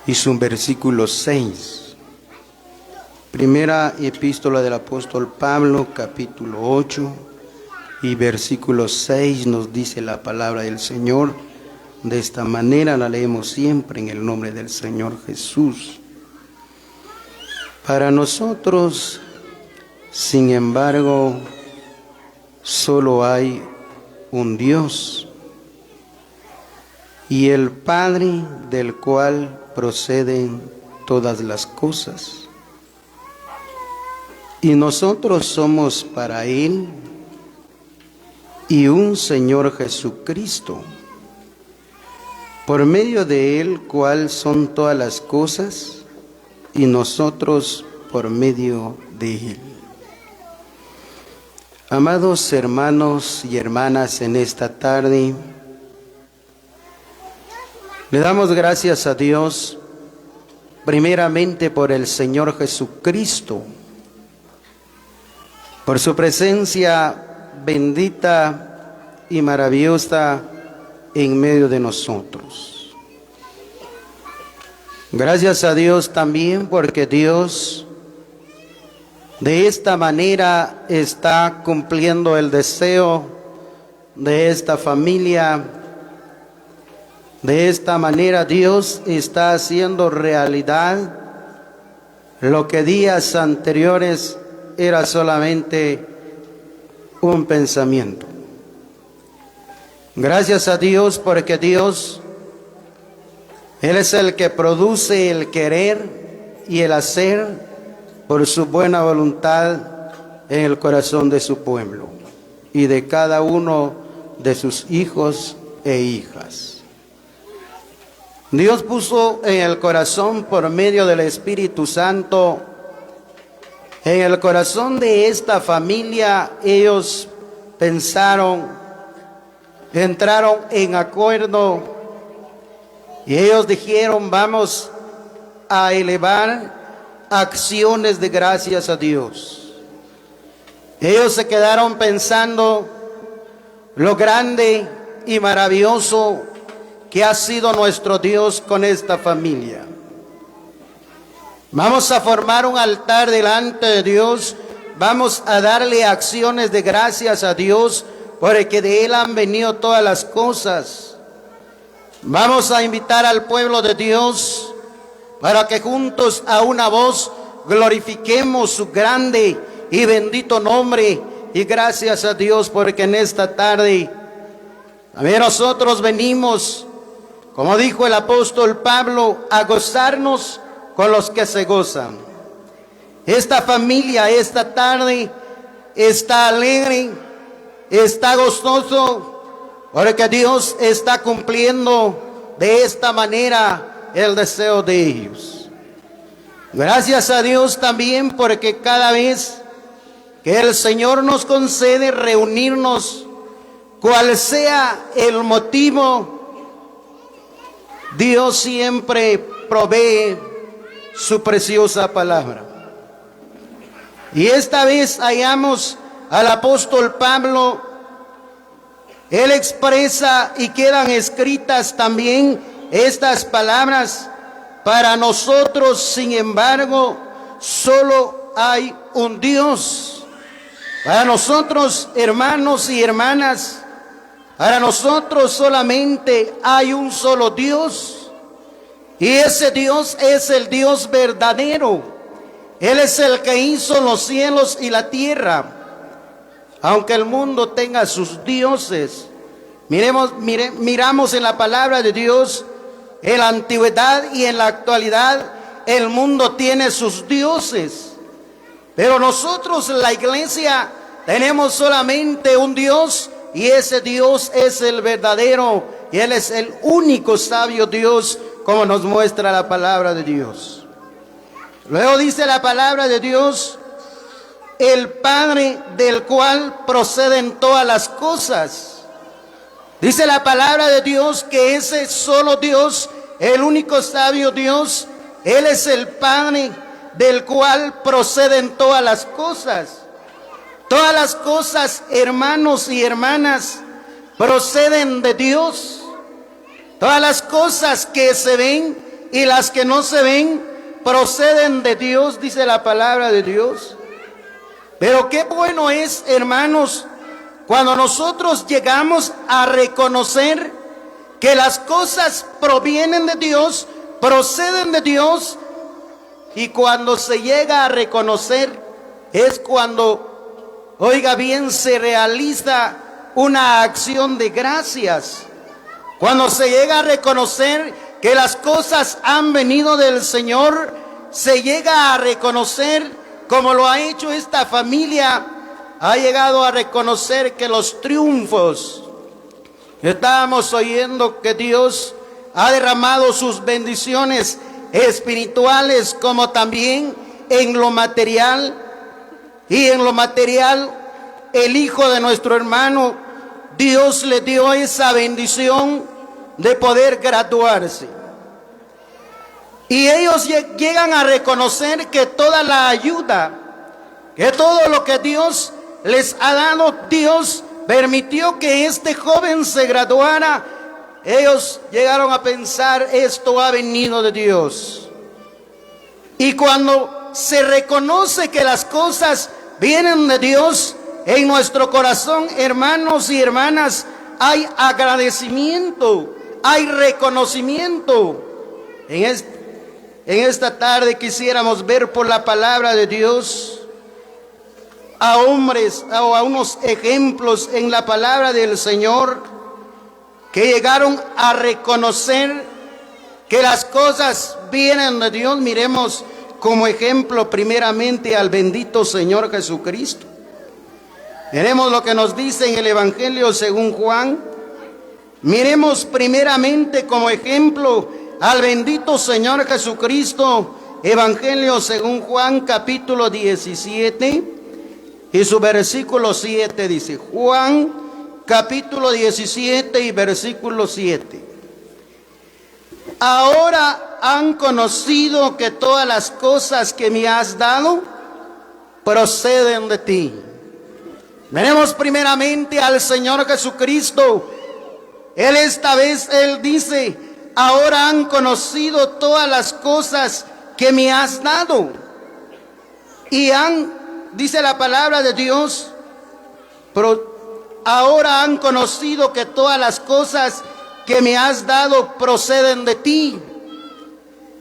y su versículo 6. Primera epístola del apóstol Pablo, capítulo 8 y versículo 6 nos dice la palabra del Señor. De esta manera la leemos siempre en el nombre del Señor Jesús. Para nosotros, sin embargo, solo hay un Dios y el Padre del cual proceden todas las cosas. Y nosotros somos para Él y un Señor Jesucristo, por medio de Él cual son todas las cosas y nosotros por medio de Él. Amados hermanos y hermanas, en esta tarde le damos gracias a Dios primeramente por el Señor Jesucristo, por su presencia bendita y maravillosa en medio de nosotros. Gracias a Dios también porque Dios de esta manera está cumpliendo el deseo de esta familia. De esta manera Dios está haciendo realidad lo que días anteriores era solamente un pensamiento. Gracias a Dios porque Dios, Él es el que produce el querer y el hacer por su buena voluntad en el corazón de su pueblo y de cada uno de sus hijos e hijas. Dios puso en el corazón por medio del Espíritu Santo, en el corazón de esta familia, ellos pensaron, entraron en acuerdo y ellos dijeron: vamos a elevar acciones de gracias a Dios. Ellos se quedaron pensando lo grande y maravilloso que ha sido nuestro Dios con esta familia. Vamos a formar un altar delante de Dios, vamos a darle acciones de gracias a Dios, porque de Él han venido todas las cosas. Vamos a invitar al pueblo de Dios para que juntos a una voz glorifiquemos su grande y bendito nombre. Y gracias a Dios porque en esta tarde también nosotros venimos, como dijo el apóstol Pablo, a gozarnos con los que se gozan. Esta familia esta tarde está alegre, está gozoso, porque Dios está cumpliendo de esta manera el deseo de ellos. Gracias a Dios también porque cada vez que el Señor nos concede reunirnos, cual sea el motivo, Dios siempre provee su preciosa palabra. Y esta vez hallamos al apóstol Pablo. Él expresa y quedan escritas también estas palabras: para nosotros, sin embargo, solo hay un Dios. Para nosotros, hermanos y hermanas, para nosotros solamente hay un solo Dios. Y ese Dios es el Dios verdadero. Él es el que hizo los cielos y la tierra. Aunque el mundo tenga sus dioses, miramos en la palabra de Dios, en la antigüedad y en la actualidad, el mundo tiene sus dioses. Pero nosotros, la iglesia, tenemos solamente un Dios, y ese Dios es el verdadero, y Él es el único sabio Dios, como nos muestra la palabra de Dios. Luego dice la palabra de Dios: el Padre del cual proceden todas las cosas. Dice la palabra de Dios que ese solo Dios, el único sabio Dios, Él es el Padre del cual proceden todas las cosas. Todas las cosas, hermanos y hermanas, proceden de Dios. Todas las cosas que se ven y las que no se ven proceden de Dios, dice la palabra de Dios. Pero qué bueno es, hermanos, cuando nosotros llegamos a reconocer que las cosas provienen de Dios, proceden de Dios, y cuando se llega a reconocer es cuando, oiga bien, se realiza una acción de gracias. Cuando se llega a reconocer que las cosas han venido del Señor, se llega a reconocer, como lo ha hecho esta familia, ha llegado a reconocer que los triunfos, estábamos oyendo que Dios ha derramado sus bendiciones espirituales como también en lo material. Y en lo material, el hijo de nuestro hermano, Dios le dio esa bendición de poder graduarse. Y ellos llegan a reconocer que toda la ayuda, que todo lo que Dios les ha dado, Dios permitió que este joven se graduara. Ellos llegaron a pensar, esto ha venido de Dios. Y cuando se reconoce que las cosas vienen de Dios, en nuestro corazón, hermanos y hermanas, hay agradecimiento, hay reconocimiento. En esta tarde quisiéramos ver por la palabra de Dios a hombres o a unos ejemplos en la palabra del Señor que llegaron a reconocer que las cosas vienen de Dios. Miremos como ejemplo primeramente al bendito Señor Jesucristo. Miremos lo que nos dice en el Evangelio según Juan. Miremos primeramente como ejemplo al bendito Señor Jesucristo. Evangelio según Juan, capítulo 17 y su versículo 7 dice. Juan capítulo 17 y versículo 7. Ahora han conocido que todas las cosas que me has dado proceden de ti. Veremos primeramente al Señor Jesucristo. Él dice, ahora han conocido todas las cosas que me has dado. Y dice la palabra de Dios, ahora han conocido que todas las cosas que me has dado proceden de ti.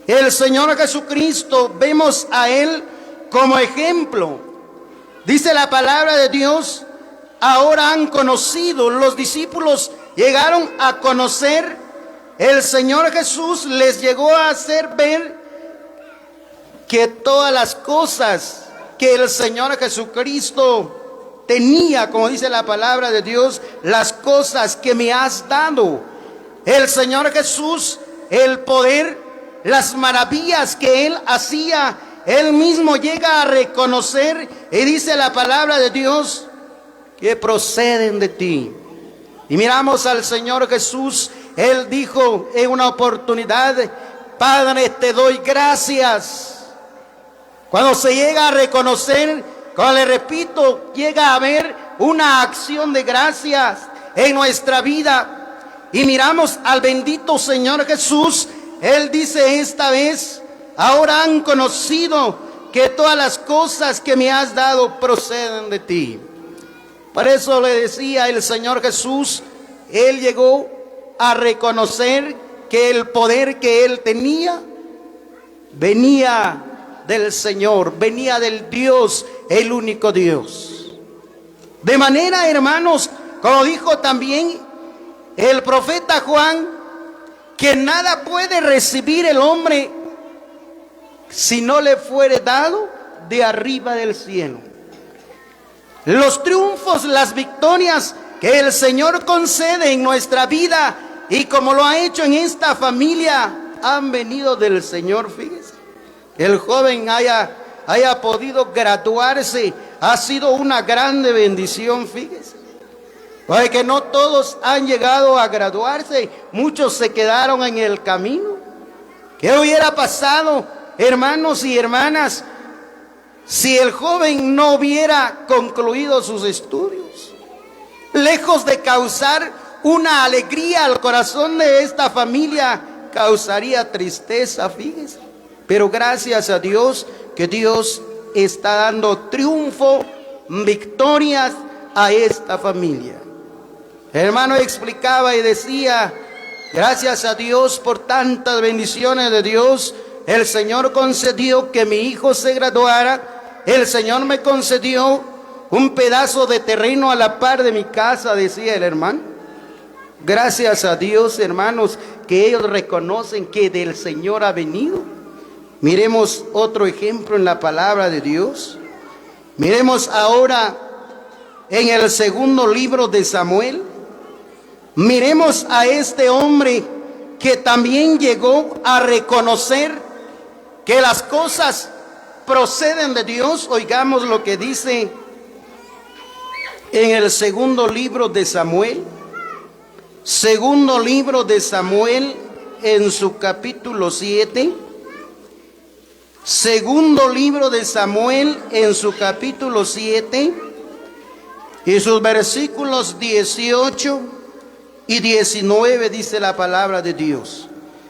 El Señor Jesucristo, vemos a Él como ejemplo. Dice la palabra de Dios, ahora han conocido, los discípulos llegaron a conocer, el Señor Jesús les llegó a hacer ver que todas las cosas que el Señor Jesucristo tenía, como dice la palabra de Dios, las cosas que me has dado. El Señor Jesús, el poder, las maravillas que Él hacía, Él mismo llega a reconocer, y dice la palabra de Dios, que proceden de ti. Y miramos al Señor Jesús, Él dijo en una oportunidad, Padre, te doy gracias. Cuando se llega a reconocer, como le repito, llega a haber una acción de gracias en nuestra vida. Y miramos al bendito Señor Jesús, Él dice esta vez, ahora han conocido que todas las cosas que me has dado proceden de ti. Por eso le decía el Señor Jesús, Él llegó a reconocer que el poder que Él tenía venía del Señor, venía del Dios, el único Dios. De manera, hermanos, como dijo también el profeta Juan, que nada puede recibir el hombre si no le fuere dado de arriba del cielo. Los triunfos, las victorias que el Señor concede en nuestra vida, y como lo ha hecho en esta familia, han venido del Señor. Fíjese, el joven haya podido graduarse, ha sido una grande bendición. Fíjese, porque no todos han llegado a graduarse, muchos se quedaron en el camino. ¿Qué hubiera pasado, hermanos y hermanas, si el joven no hubiera concluido sus estudios? Lejos de causar una alegría al corazón de esta familia, causaría tristeza, fíjese. Pero gracias a Dios que Dios está dando triunfo, victorias a esta familia. El hermano explicaba y decía, gracias a Dios por tantas bendiciones de Dios, el Señor concedió que mi hijo se graduara, el Señor me concedió un pedazo de terreno a la par de mi casa, decía el hermano. Gracias a Dios, hermanos, que ellos reconocen que del Señor ha venido. Miremos otro ejemplo en la palabra de Dios. Miremos ahora en el segundo libro de Samuel. Miremos a este hombre que también llegó a reconocer que las cosas proceden de Dios. Oigamos lo que dice en el segundo libro de Samuel. Segundo libro de Samuel en su capítulo 7. Segundo libro de Samuel en su capítulo 7 y sus versículos 18 y 19 dice la palabra de Dios.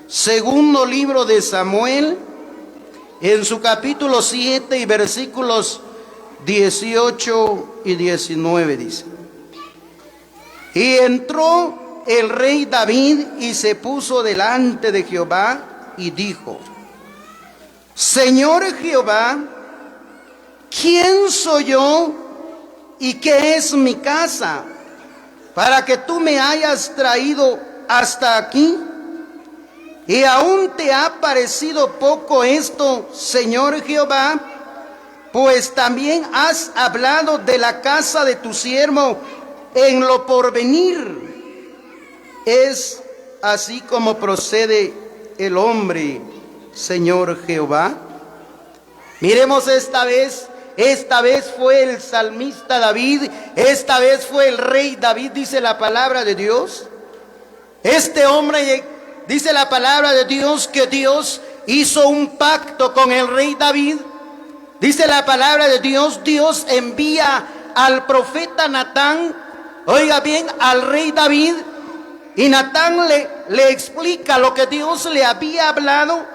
Segundo libro de Samuel en su capítulo 7 y versículos 18 y 19 dice. Y entró el rey David y se puso delante de Jehová y dijo: Señor Jehová, ¿quién soy yo y qué es mi casa para que tú me hayas traído hasta aquí? ¿Y aún te ha parecido poco esto, Señor Jehová? Pues también has hablado de la casa de tu siervo en lo porvenir. ¿Es así como procede el hombre, Señor Jehová? Miremos esta vez fue el salmista David, esta vez fue el rey David, dice la palabra de Dios. Este hombre, dice la palabra de Dios, que Dios hizo un pacto con el rey David. Dice la palabra de Dios, Dios envía al profeta Natán, oiga bien, al rey David, y Natán le explica lo que Dios le había hablado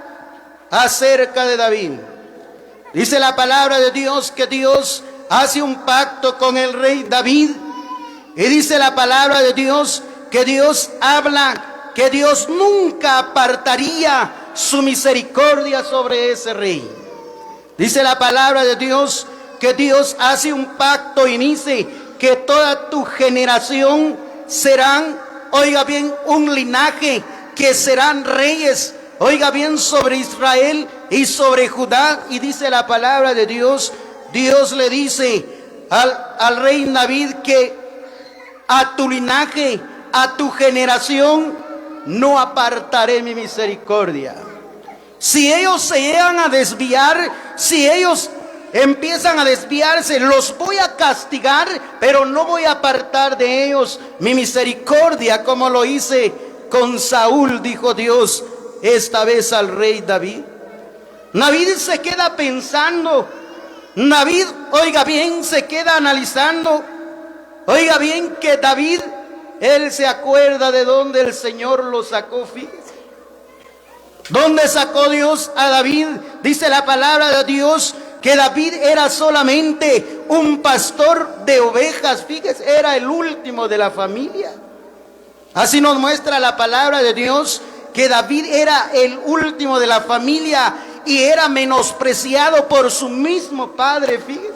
acerca de David. Dice la palabra de Dios que Dios hace un pacto con el rey David. Y dice la palabra de Dios que Dios habla, que Dios nunca apartaría su misericordia sobre ese rey. Dice la palabra de Dios que Dios hace un pacto y dice que toda tu generación serán, oiga bien, un linaje, que serán reyes, oiga bien, sobre Israel y sobre Judá. Y dice la palabra de Dios, Dios le dice al rey David que a tu linaje, a tu generación, no apartaré mi misericordia. Si ellos se llegan a desviar, si ellos empiezan a desviarse, los voy a castigar, pero no voy a apartar de ellos mi misericordia, como lo hice con Saúl, dijo Dios esta vez al rey David. David se queda pensando, David, oiga bien, se queda analizando, oiga bien que David, él se acuerda de dónde el Señor lo sacó, fíjese. ¿Dónde sacó Dios a David? Dice la palabra de Dios que David era solamente un pastor de ovejas, fíjese, era el último de la familia. Así nos muestra la palabra de Dios que David era el último de la familia y era menospreciado por su mismo padre, fíjese.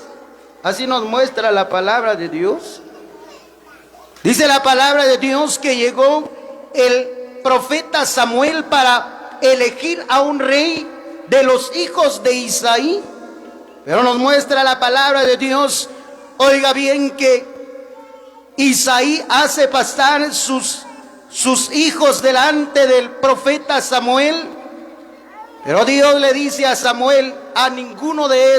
Así nos muestra la palabra de Dios. Dice la palabra de Dios que llegó el profeta Samuel para elegir a un rey de los hijos de Isaí. Pero nos muestra la palabra de Dios, oiga bien, que Isaí hace pasar sus hijos delante del profeta Samuel. Pero Dios le dice a Samuel, a ninguno de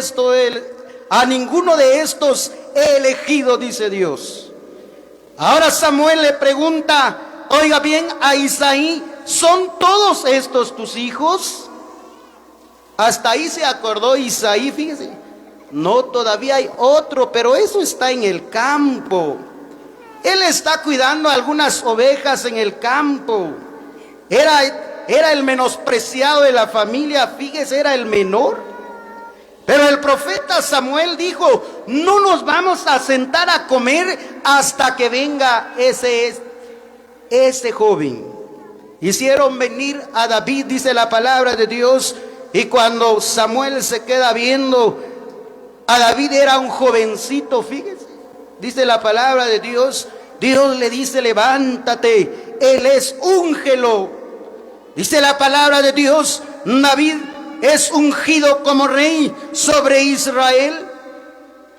estos he elegido, dice Dios. Ahora Samuel le pregunta, oiga bien, a Isaí, ¿son todos estos tus hijos? Hasta ahí se acordó Isaí, fíjese. No, todavía hay otro, pero eso está en el campo. Él está cuidando algunas ovejas en el campo. era el menospreciado de la familia, fíjese, era el menor. Pero el profeta Samuel dijo: no nos vamos a sentar a comer hasta que venga ese joven. Hicieron venir a David, dice la palabra de Dios, y cuando Samuel se queda viendo a David, era un jovencito, fíjese. Dice la palabra de Dios, Dios le dice: levántate, él es, úngelo. Dice la palabra de Dios, David es ungido como rey sobre Israel.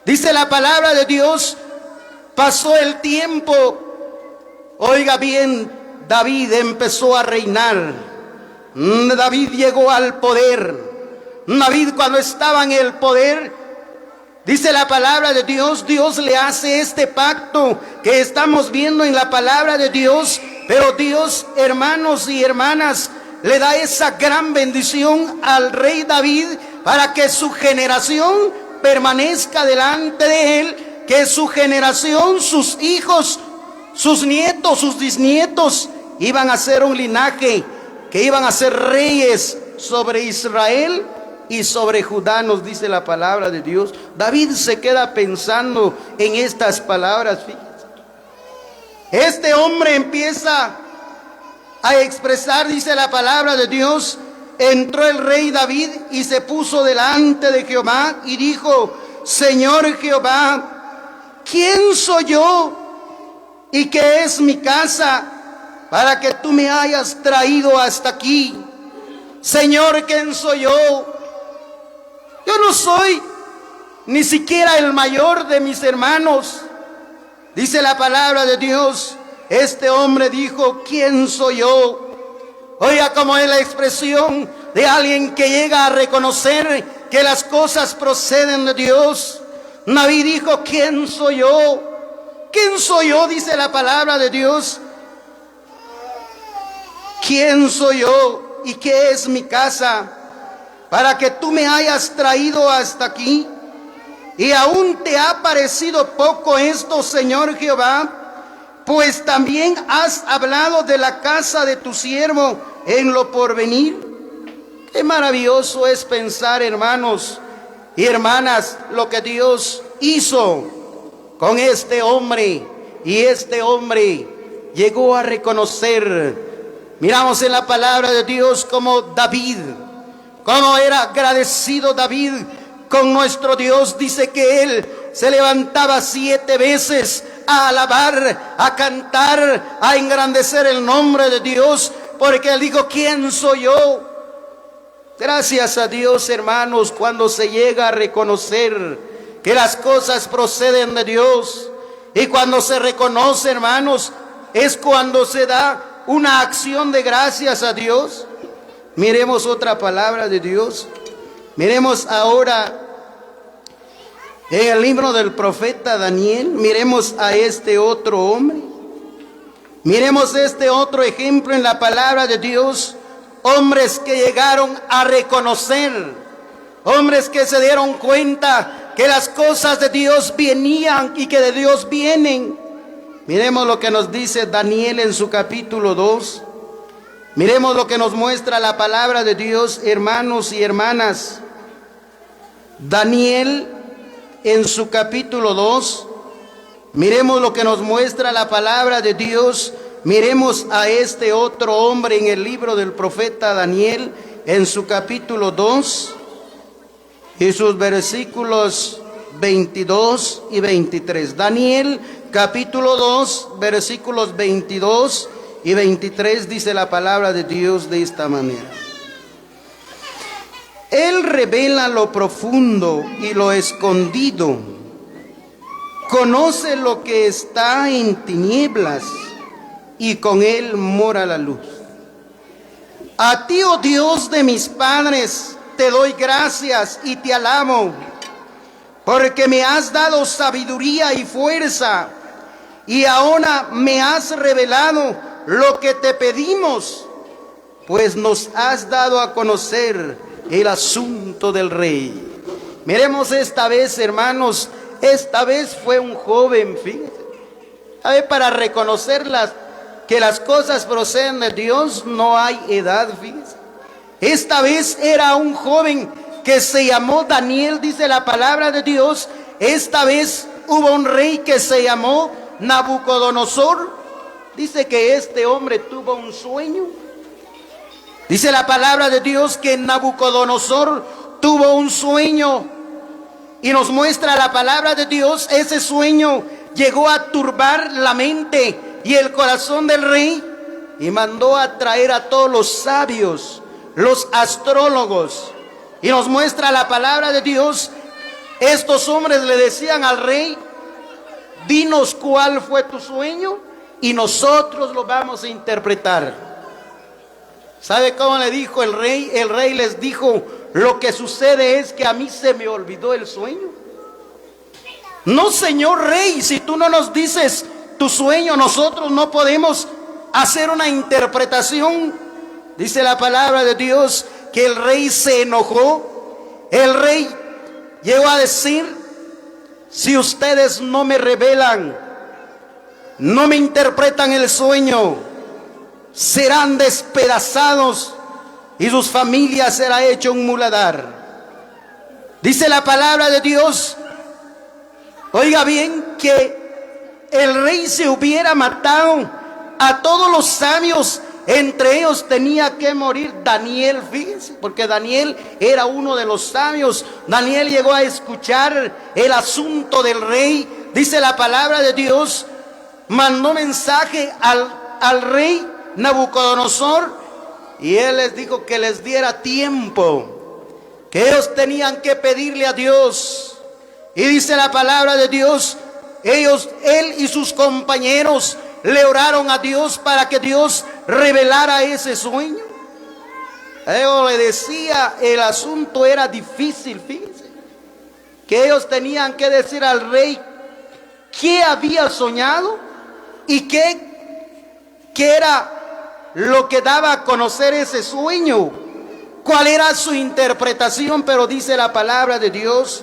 Dice la palabra de Dios, pasó el tiempo, oiga bien, David empezó a reinar. David llegó al poder. David, cuando estaba en el poder, dice la palabra de Dios, Dios le hace este pacto que estamos viendo en la palabra de Dios. Pero Dios, hermanos y hermanas, le da esa gran bendición al rey David para que su generación permanezca delante de él, que su generación, sus hijos, sus nietos, sus bisnietos, iban a ser un linaje que iban a ser reyes sobre Israel y sobre Judá, nos dice la palabra de Dios. David se queda pensando en estas palabras, fíjense. Este hombre empieza a expresar, dice la palabra de Dios, entró el rey David y se puso delante de Jehová y dijo: Señor Jehová, ¿quién soy yo y qué es mi casa para que tú me hayas traído hasta aquí? Señor, ¿quién soy yo? Yo no soy ni siquiera el mayor de mis hermanos. Dice la palabra de Dios, este hombre dijo: ¿quién soy yo? Oiga cómo es la expresión de alguien que llega a reconocer que las cosas proceden de Dios. David dijo: ¿quién soy yo? ¿Quién soy yo? Dice la palabra de Dios. ¿Quién soy yo y qué es mi casa para que tú me hayas traído hasta aquí? Y aún te ha parecido poco esto, Señor Jehová, pues también has hablado de la casa de tu siervo en lo porvenir. Qué maravilloso es pensar, hermanos y hermanas, lo que Dios hizo con este hombre. Y este hombre llegó a reconocer, miramos en la palabra de Dios como David, cómo era agradecido David con nuestro Dios. Dice que él se levantaba 7 veces a alabar, a cantar, a engrandecer el nombre de Dios, porque él dijo: ¿quién soy yo? Gracias a Dios, hermanos, cuando se llega a reconocer que las cosas proceden de Dios, y cuando se reconoce, hermanos, es cuando se da una acción de gracias a Dios. Miremos otra palabra de Dios. Miremos ahora en el libro del profeta Daniel. Miremos a este otro hombre. Miremos este otro ejemplo en la palabra de Dios. Hombres que llegaron a reconocer, hombres que se dieron cuenta que las cosas de Dios venían y que de Dios vienen. Miremos lo que nos dice Daniel en su capítulo 2. Miremos lo que nos muestra la palabra de Dios, hermanos y hermanas. Daniel en su capítulo 2. Miremos lo que nos muestra la palabra de Dios. Miremos a este otro hombre en el libro del profeta Daniel en su capítulo 2 y sus versículos 22 y 23. Daniel capítulo 2, versículos 22 y 23, dice la palabra de Dios de esta manera: Él revela lo profundo y lo escondido, conoce lo que está en tinieblas, y con él mora la luz. A ti, oh Dios de mis padres, te doy gracias y te alabo, porque me has dado sabiduría y fuerza, y ahora me has revelado lo que te pedimos, pues nos has dado a conocer el asunto del rey. Miremos esta vez, hermanos, esta vez fue un joven, fíjense, para reconocer que las cosas proceden de Dios, no hay edad, fíjense. Esta vez era un joven que se llamó Daniel, dice la palabra de Dios. Esta vez hubo un rey que se llamó Nabucodonosor. Dice que este hombre tuvo un sueño. Dice la palabra de Dios que Nabucodonosor tuvo un sueño. Y nos muestra la palabra de Dios, ese sueño llegó a turbar la mente y el corazón del rey. Y mandó a traer a todos los sabios, los astrólogos. Y nos muestra la palabra de Dios. Estos hombres le decían al rey: dinos cuál fue tu sueño y nosotros lo vamos a interpretar. ¿Sabe cómo le dijo el rey? El rey les dijo: lo que sucede es que a mí se me olvidó el sueño. No, señor rey, si tú no nos dices tu sueño, nosotros no podemos hacer una interpretación. Dice la palabra de Dios que el rey se enojó. El rey llegó a decir: si ustedes no me revelan, no me interpretan el sueño, serán despedazados y sus familias será hecho un muladar. Dice la palabra de Dios, oiga bien, que el rey se hubiera matado a todos los sabios. Entre ellos tenía que morir Daniel, fíjense, porque Daniel era uno de los sabios. Daniel llegó a escuchar el asunto del rey. Dice la palabra de Dios, mandó mensaje al rey Nabucodonosor, y él les dijo que les diera tiempo, que ellos tenían que pedirle a Dios. Y dice la palabra de Dios, él y sus compañeros le oraron a Dios para que Dios revelara ese sueño. Ellos le decía, el asunto era difícil, fíjense, que ellos tenían que decir al rey qué había soñado y qué era lo que daba a conocer ese sueño, cuál era su interpretación. Pero dice la palabra de Dios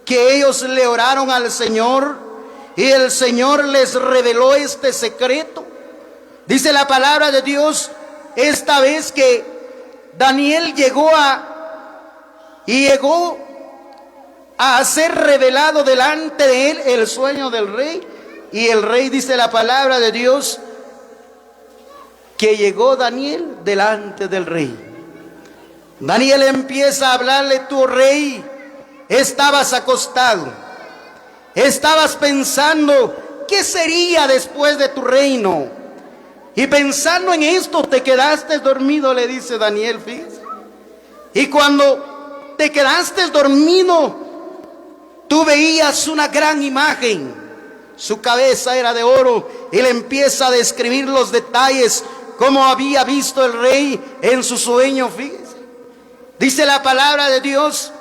que ellos le oraron al Señor y el Señor les reveló este secreto. Dice la palabra de Dios esta vez que Daniel llegó a ser revelado delante de él el sueño del rey. Y el rey, dice la palabra de Dios, que llegó Daniel delante del rey. Daniel empieza a hablarle: tu rey, estabas acostado, estabas pensando qué sería después de tu reino, y pensando en esto te quedaste dormido, le dice Daniel, fíjese. Y cuando te quedaste dormido, tú veías una gran imagen. Su cabeza era de oro, y le empieza a describir los detalles como había visto el rey en su sueño, fíjese. Dice la palabra de Dios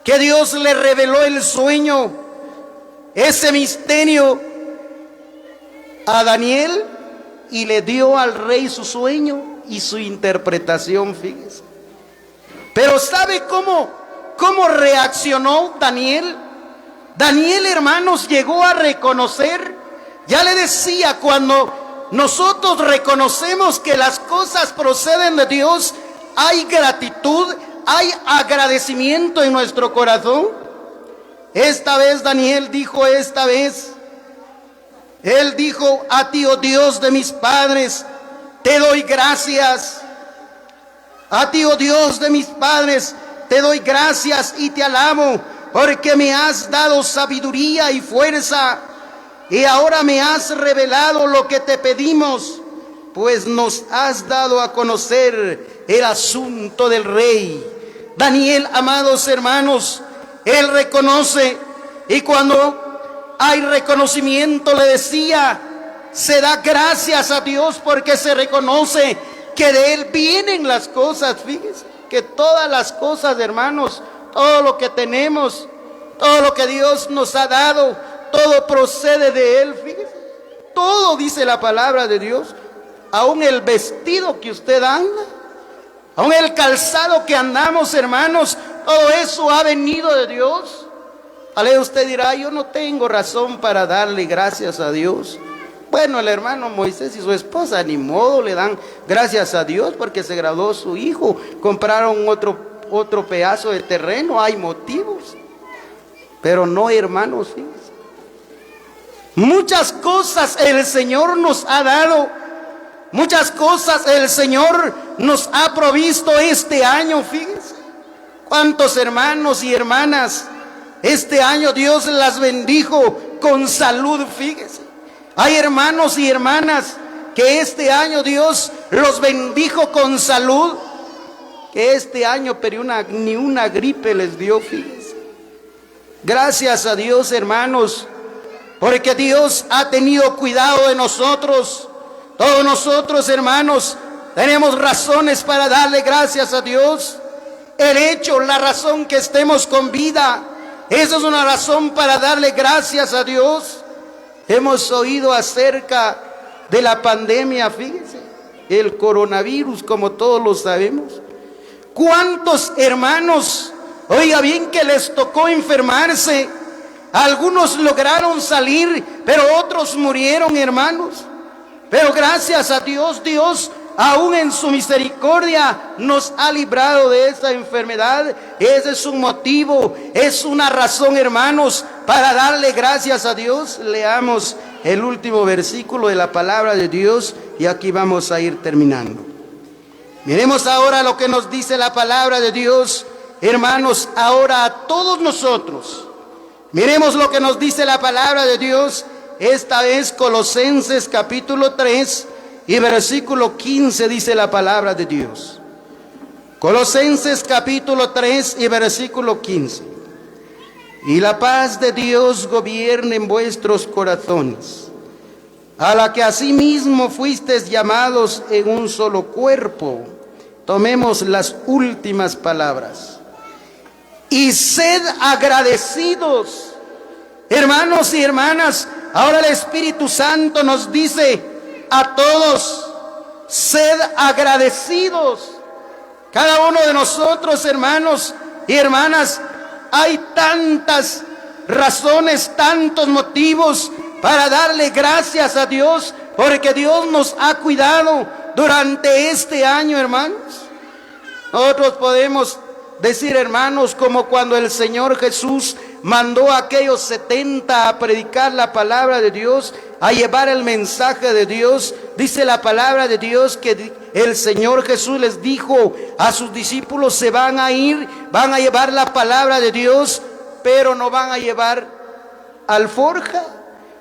que Dios le reveló el sueño, ese misterio, a Daniel, y le dio al rey su sueño y su interpretación, fíjese. Pero ¿sabe cómo reaccionó Daniel? Daniel, hermanos, llegó a reconocer, ya le decía, cuando nosotros reconocemos que las cosas proceden de Dios, hay gratitud, hay agradecimiento en nuestro corazón. Esta vez Daniel dijo, él dijo: a ti, oh Dios de mis padres, te doy gracias. A ti, oh Dios de mis padres, te doy gracias y te alabo, porque me has dado sabiduría y fuerza, y ahora me has revelado lo que te pedimos, pues nos has dado a conocer el asunto del rey. Daniel, amados hermanos, él reconoce, y cuando hay reconocimiento, le decía, se da gracias a Dios porque se reconoce que de Él vienen las cosas. Fíjense que todas las cosas, hermanos, todo lo que tenemos, todo lo que Dios nos ha dado, todo procede de Él. Fíjense, todo, dice la palabra de Dios, aún el vestido que usted anda, aún el calzado que andamos, hermanos, todo eso ha venido de Dios. Usted dirá, yo no tengo razón para darle gracias a Dios. Bueno, el hermano Moisés y su esposa, ni modo, le dan gracias a Dios porque se graduó su hijo. Compraron otro pedazo de terreno, hay motivos. Pero no, hermanos, fíjense. Muchas cosas el Señor nos ha dado. Muchas cosas el Señor nos ha provisto este año, fíjense. ¿Cuántos hermanos y hermanas este año Dios las bendijo con salud, fíjense? Hay hermanos y hermanas que este año Dios los bendijo con salud, que este año pero ni una gripe les dio, fíjense. Gracias a Dios, hermanos, porque Dios ha tenido cuidado de nosotros. Todos nosotros, hermanos, tenemos razones para darle gracias a Dios. El hecho, la razón que estemos con vida, esa es una razón para darle gracias a Dios. Hemos oído acerca de la pandemia, fíjense, el coronavirus, como todos lo sabemos. ¿Cuántos hermanos, oiga bien, que les tocó enfermarse? Algunos lograron salir, pero otros murieron, hermanos. Pero gracias a Dios, Dios aún en su misericordia nos ha librado de esa enfermedad. Ese es un motivo, es una razón, hermanos, para darle gracias a Dios. Leamos el último versículo de la palabra de Dios y aquí vamos a ir terminando. Miremos ahora lo que nos dice la palabra de Dios, hermanos, ahora a todos nosotros. Miremos lo que nos dice la palabra de Dios, esta vez Colosenses capítulo 3 y versículo 15 dice la palabra de Dios. Colosenses capítulo 3 y versículo 15. Y la paz de Dios gobierne en vuestros corazones, a la que asimismo fuisteis llamados en un solo cuerpo. Tomemos las últimas palabras. Y sed agradecidos. Hermanos y hermanas, ahora el Espíritu Santo nos dice a todos, sed agradecidos. Cada uno de nosotros, hermanos y hermanas, hay tantas razones, tantos motivos para darle gracias a Dios, porque Dios nos ha cuidado durante este año, hermanos. Nosotros podemos decir, hermanos, como cuando el Señor Jesús mandó a aquellos 70 a predicar la palabra de Dios, a llevar el mensaje de Dios. Dice la palabra de Dios que el Señor Jesús les dijo a sus discípulos, se van a ir, van a llevar la palabra de Dios, pero no van a llevar alforja,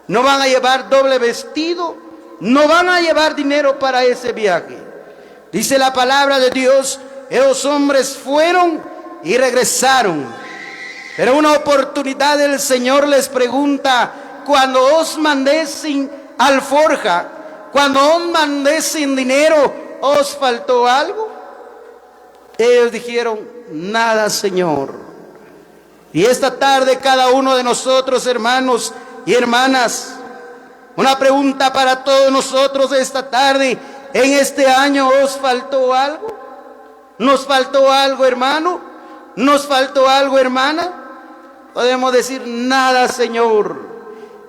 no van a llevar doble vestido, no van a llevar dinero para ese viaje. Dice la palabra de Dios, esos hombres fueron y regresaron. Pero una oportunidad el Señor les pregunta, cuando os mandé sin alforja, cuando os mandé sin dinero, ¿os faltó algo? Ellos dijeron, nada, Señor. Y esta tarde cada uno de nosotros, hermanos y hermanas, una pregunta para todos nosotros esta tarde, en este año, ¿os faltó algo? ¿Nos faltó algo, hermano? ¿Nos faltó algo, hermana? Podemos decir, nada, Señor.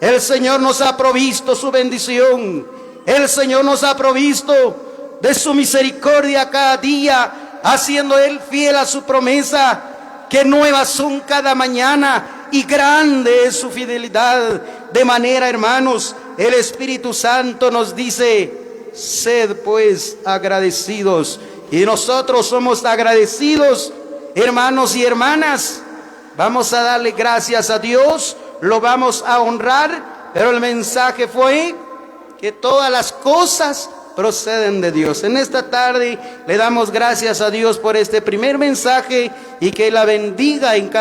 El Señor nos ha provisto su bendición. El Señor nos ha provisto de su misericordia cada día, haciendo Él fiel a su promesa, que nuevas son cada mañana y grande es su fidelidad. De manera, hermanos, el Espíritu Santo nos dice, sed pues agradecidos. Y nosotros somos agradecidos, hermanos y hermanas. Vamos a darle gracias a Dios, lo vamos a honrar, pero el mensaje fue que todas las cosas proceden de Dios. En esta tarde le damos gracias a Dios por este primer mensaje y que la bendiga en cada